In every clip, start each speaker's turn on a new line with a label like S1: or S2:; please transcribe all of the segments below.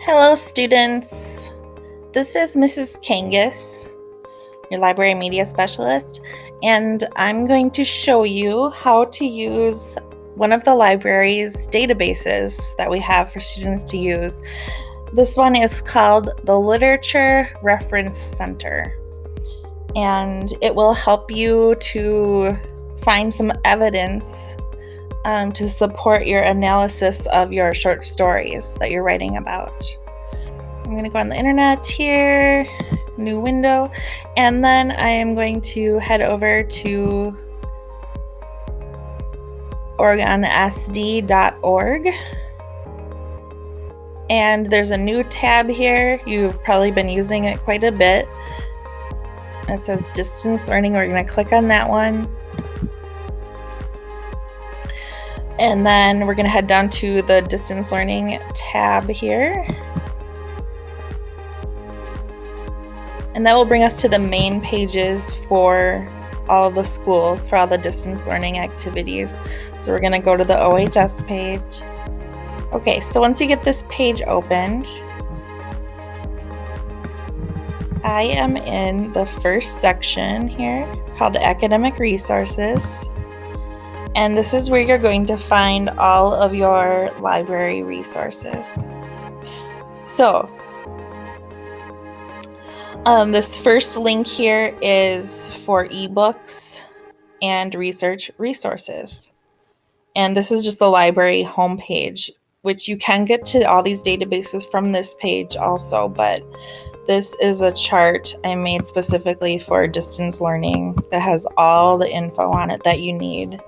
S1: Hello, students. This is Mrs. Kangas, your library media specialist, and I'm going to show you how to use one of the library's databases that we have for students to use. This one is called the Literature Reference Center, and it will help you to find some evidence to support your analysis of your short stories that you're writing about. I'm going to go on the internet here, new window, and then I am going to head over to OregonSD.org. And there's a new tab here. You've probably been using it quite a bit. It says distance learning. We're going to click on that one. And then we're going to head down to the distance learning tab here. And that will bring us to the main pages for all of the schools, for all the distance learning activities. So we're going to go to the OHS page. Okay, so once you get this page opened, I am in the first section here called Academic Resources. And this is where you're going to find all of your library resources. So, this first link here is for ebooks and research resources. And this is just the library homepage, which you can get to all these databases from this page also, but this is a chart I made specifically for distance learning that has all the info on it that you need.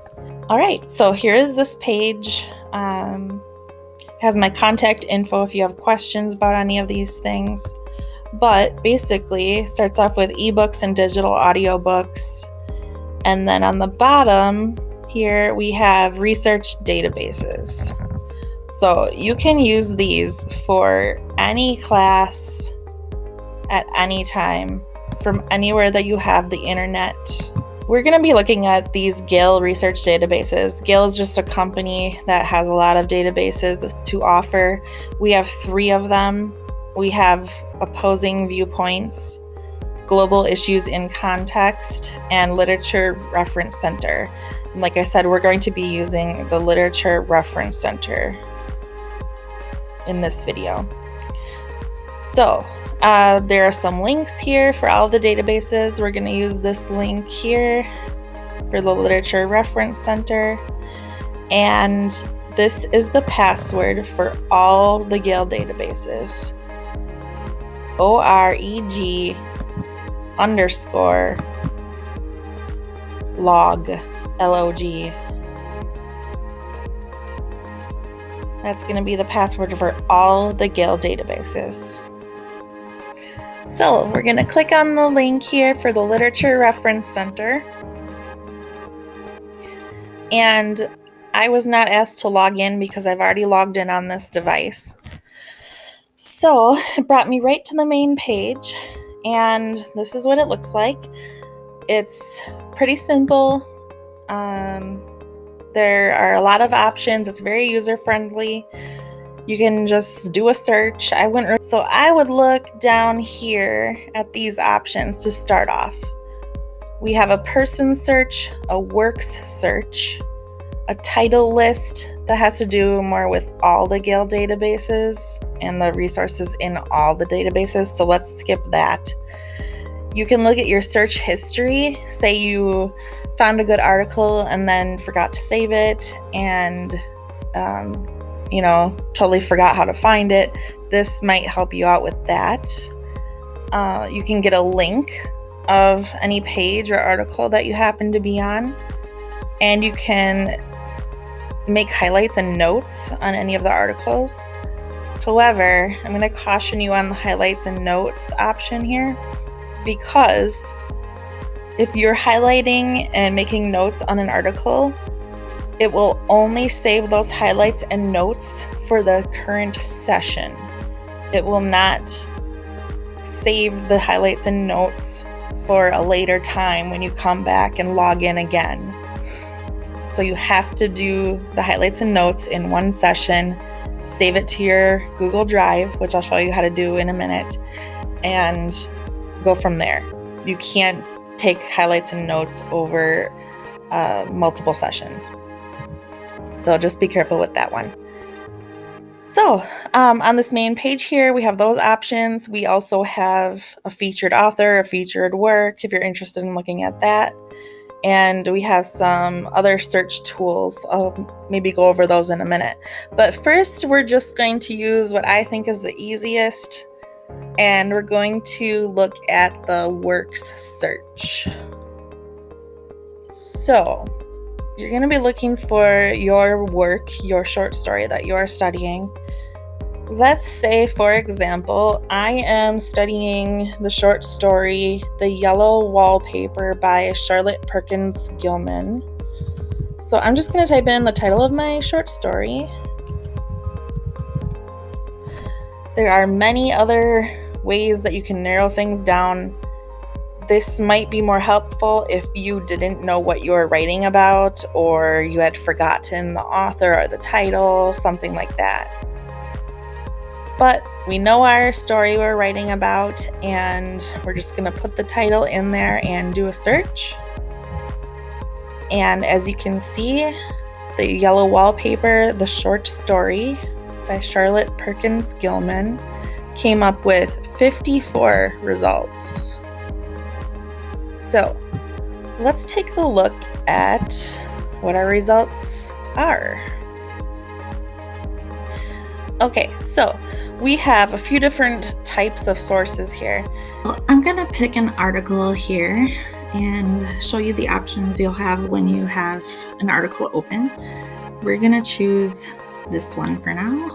S1: All right, so here is this page. It has my contact info if you have questions about any of these things. But basically, it starts off with ebooks and digital audiobooks. And then on the bottom here, we have research databases. So you can use these for any class at any time from anywhere that you have the internet. We're going to be looking at these Gale research databases. Gale is just a company that has a lot of databases to offer. We have 3 of them. We have Opposing Viewpoints, Global Issues in Context, and Literature Reference Center. And like I said, we're going to be using the Literature Reference Center in this video. So, there are some links here for all the databases. We're going to use this link here for the Literature Reference Center. And this is the password for all the Gale databases. OREG_log, LOG. That's going to be the password for all the Gale databases. So we're going to click on the link here for the Literature Reference Center. And I was not asked to log in because I've already logged in on this device. So it brought me right to the main page, and this is what it looks like. It's pretty simple. There are a lot of options. It's very user-friendly. You can just do a search. So I would look down here at these options to start off. We have a person search, a works search, a title list that has to do more with all the Gale databases and the resources in all the databases. So let's skip that. You can look at your search history. Say you found a good article and then forgot to save it and totally forgot how to find it. This might help you out with that. You can get a link of any page or article that you happen to be on, and you can make highlights and notes on any of the articles. However, I'm going to caution you on the highlights and notes option here, because if you're highlighting and making notes on an article, it will only save those highlights and notes for the current session. It will not save the highlights and notes for a later time when you come back and log in again. So you have to do the highlights and notes in one session, save it to your Google Drive, which I'll show you how to do in a minute, and go from there. You can't take highlights and notes over multiple sessions. So just be careful with that one. So on this main page here, we have those options. We also have a featured author, a featured work, if you're interested in looking at that. And we have some other search tools. I'll maybe go over those in a minute. But first, we're just going to use what I think is the easiest, and we're going to look at the works search. So you're going to be looking for your work, your short story that you are studying. Let's say, for example, I am studying the short story, The Yellow Wallpaper by Charlotte Perkins Gilman. So I'm just going to type in the title of my short story. There are many other ways that you can narrow things down. This might be more helpful if you didn't know what you were writing about, or you had forgotten the author or the title, something like that. But we know our story we're writing about, and we're just going to put the title in there and do a search. And as you can see, The Yellow Wallpaper, the short story by Charlotte Perkins Gilman, came up with 54 results. So let's take a look at what our results are. Okay, so we have a few different types of sources here. Well, I'm going to pick an article here and show you the options you'll have when you have an article open. We're going to choose this one for now.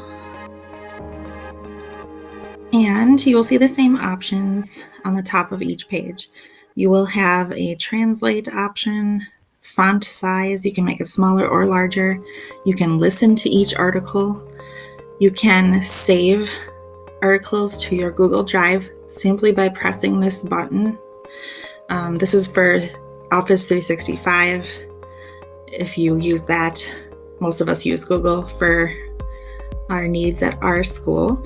S1: And you will see the same options on the top of each page. You will have a translate option, font size, you can make it smaller or larger. You can listen to each article. You can save articles to your Google Drive simply by pressing this button. This is for Office 365. If you use that, most of us use Google for our needs at our school.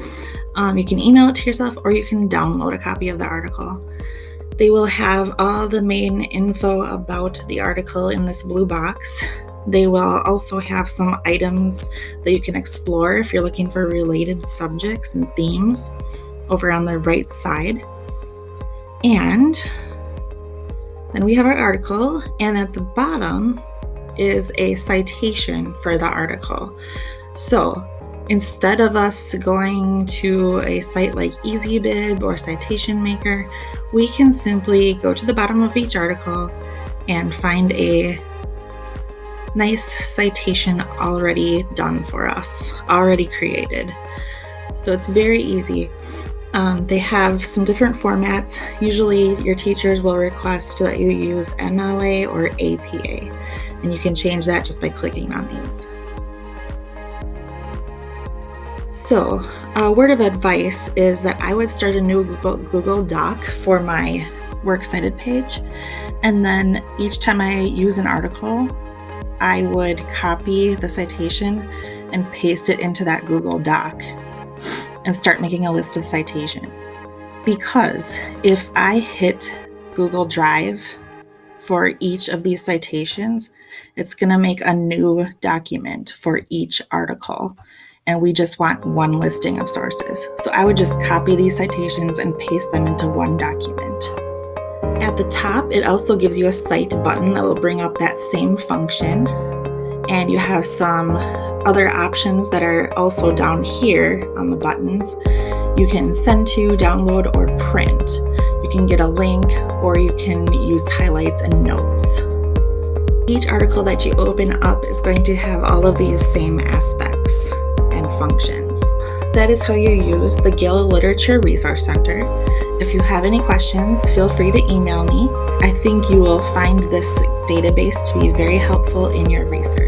S1: You can email it to yourself, or you can download a copy of the article. They will have all the main info about the article in this blue box. They will also have some items that you can explore if you're looking for related subjects and themes over on the right side. And then we have our article, and at the bottom is a citation for the article. So instead of us going to a site like EasyBib or Citation Maker, we can simply go to the bottom of each article and find a nice citation already done for us, already created. So it's very easy. They have some different formats. Usually your teachers will request that you use MLA or APA, and you can change that just by clicking on these. So a word of advice is that I would start a new Google Doc for my Works Cited page, and then each time I use an article, I would copy the citation and paste it into that Google Doc and start making a list of citations. Because if I hit Google Drive for each of these citations, it's going to make a new document for each article. And we just want one listing of sources. So I would just copy these citations and paste them into one document. At the top, it also gives you a cite button that will bring up that same function. And you have some other options that are also down here on the buttons. You can send to, download, or print. You can get a link, or you can use highlights and notes. Each article that you open up is going to have all of these same aspects and functions. That is how you use the Gill Literature Resource Center. If you have any questions, feel free to email me. I think you will find this database to be very helpful in your research.